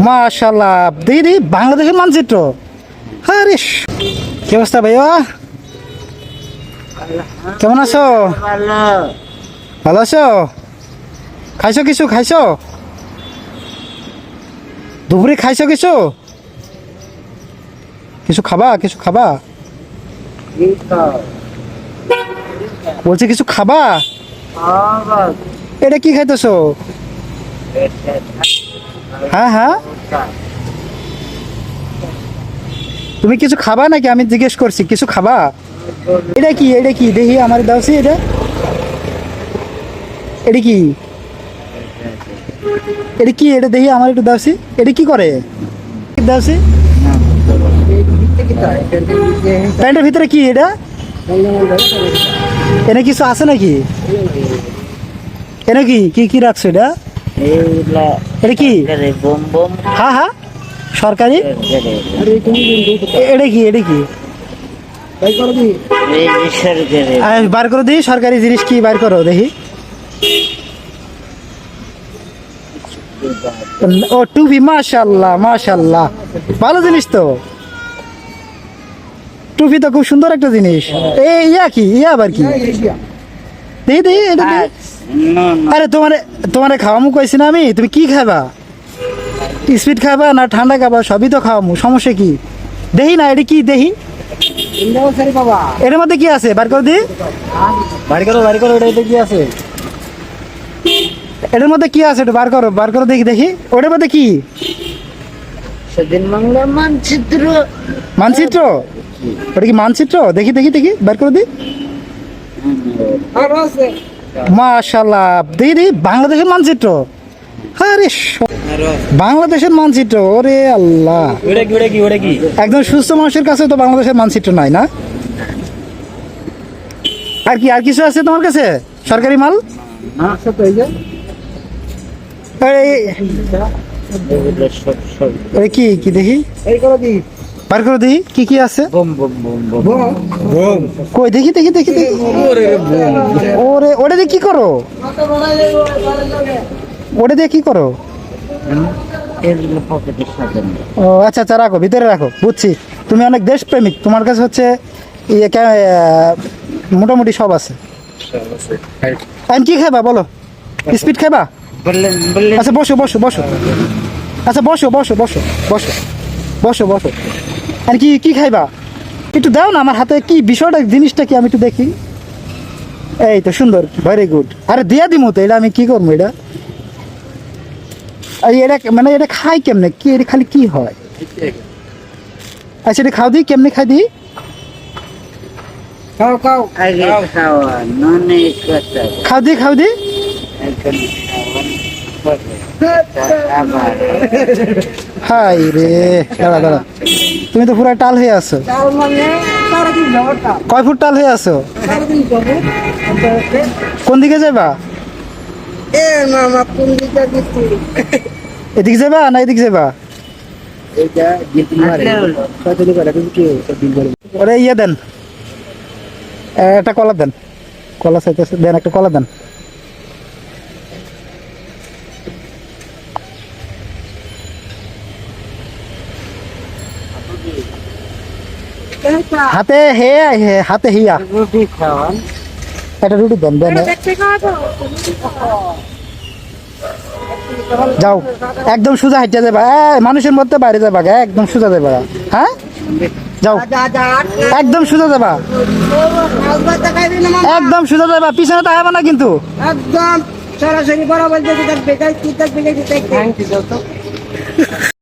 মাশাআল্লাহ, দিদি বাংলাদেশের মানচিত্র। আরে কি অবস্থা ভাইয়া, কেমন আছো? ভালো আছো? খাইছো কিছু? খাইছো দুপুরে? খাইছো কিছু? কিছু খাবা? কিছু খাবা বলছি, কিছু খাবা? এটা কি খাইতেছো? হ্যাঁ হ্যাঁ, তুমি কিছু খাবা নাকি? আমি জিজ্ঞেস করছি কিছু খাবা? এটা কি? এটা কি দেখি আমার দাওছি। এটা এটা কি? এটা কি? এটা দেখি আমার একটু দাওছি। এটা কি করে দাওছি? প্যান্টের ভিতরে কি এটা? এনে কিছু আছে নাকি? এনে কি কি কি রাখছো? এটা এটা কি? হ্যাঁ হ্যাঁ, সরকারি। এটা কি? এটা কি বার করো দেখি, সরকারি জিনিস কি বার করো দেখি। ও টুপি, মাশাআল্লাহ মাশাআল্লাহ, ভালো জিনিস তো। টুপি তো খুব সুন্দর একটা জিনিস। এই ইয়া কি? ইয়া আবার কি? দেখি দেখি এটা দেখি। আরে তোমারে খাওয়ামু কইছি না আমি। তুমি কি খাবা? স্পিড খাবা না ঠান্ডা খাবা? সবই তো খাওয়ামু, সমস্যা কি? দেখি না, এটা কি দেখি? এটার মধ্যে কি আছে? বার করো দি, বার করো বার করো। এটা কি আছে? এটার মধ্যে কি আছে? এটা বার করো বার করো দেখি দেখি। ওটার মধ্যে কি? মানচিত্র। মানচিত্র? ওটা কি মানচিত্র? দেখি দেখি দেখি, বার করে দি। মাশাআল্লাহ, দেখি দেখি বাংলাদেশের মানচিত্র। আরে বাংলাদেশের মানচিত্র, ওরে আল্লাহ। একদম সুস্থ মানুষের কাছে তো বাংলাদেশের মানচিত্র নাই না? আর কি? আর কিছু আছে তোমার কাছে সরকারি মাল? কি কি দেখি, বার করে দেখি কি কি আছে। কই দেখি দেখি দেখি দেখি। ওরে, ওটা দিয়ে কি করো? ওটা দিয়ে কি করো? ও আচ্ছা আচ্ছা, রাখো ভিতরে রাখো, বুঝছি। তুমি অনেক দেশপ্রেমিক, তোমার কাছে হচ্ছে মোটামুটি সব আছে। কি খাইবা বলো? স্পিড খাইবা? আচ্ছা বসো বসো বসো। আচ্ছা বসো বসো বসো বসো বসো বসো। আর কি কি খাইবা? একটু দাও না আমার হাতে। কি বিষয়টা, জিনিসটা কি? আমি একটু দেখি। এই তো সুন্দর, ভেরি গুড। আরে দিয়া দিমু তো। এটা আমি কি করবো? এটা এটা মানে এটা খাই কেমনে? কি এটা খালি কি হয়? আচ্ছা এটা খাও দি, কেমনে খাই দি? খাও দি খাও দি। হাই রে, দাঁড়া দাঁড়া, তুমি তো পুরো টাল হয়ে আছো। কয় ফুট টাল হয়ে আছো? কোন দিকে যাবা? এদিকে যাবা না এদিকে যাবা? ওরে ইয়ে দেন, একটা কলা দেন। কলা চাইতেছে, দেন একটা কলা দেন। হাতে হে হাতে হিয়া একটা রুটি দেন দেন। যাও, একদম সোজা হাইটা যাবা। মানুষের মধ্যে বাইরে যাবা, একদম সোজা যাবা। হ্যাঁ যাও, একদম সোজা যাবা, একদম সোজা যাবা, পিছনে তাকাবা না কিন্তু। একদম সরাসরি বরাবর।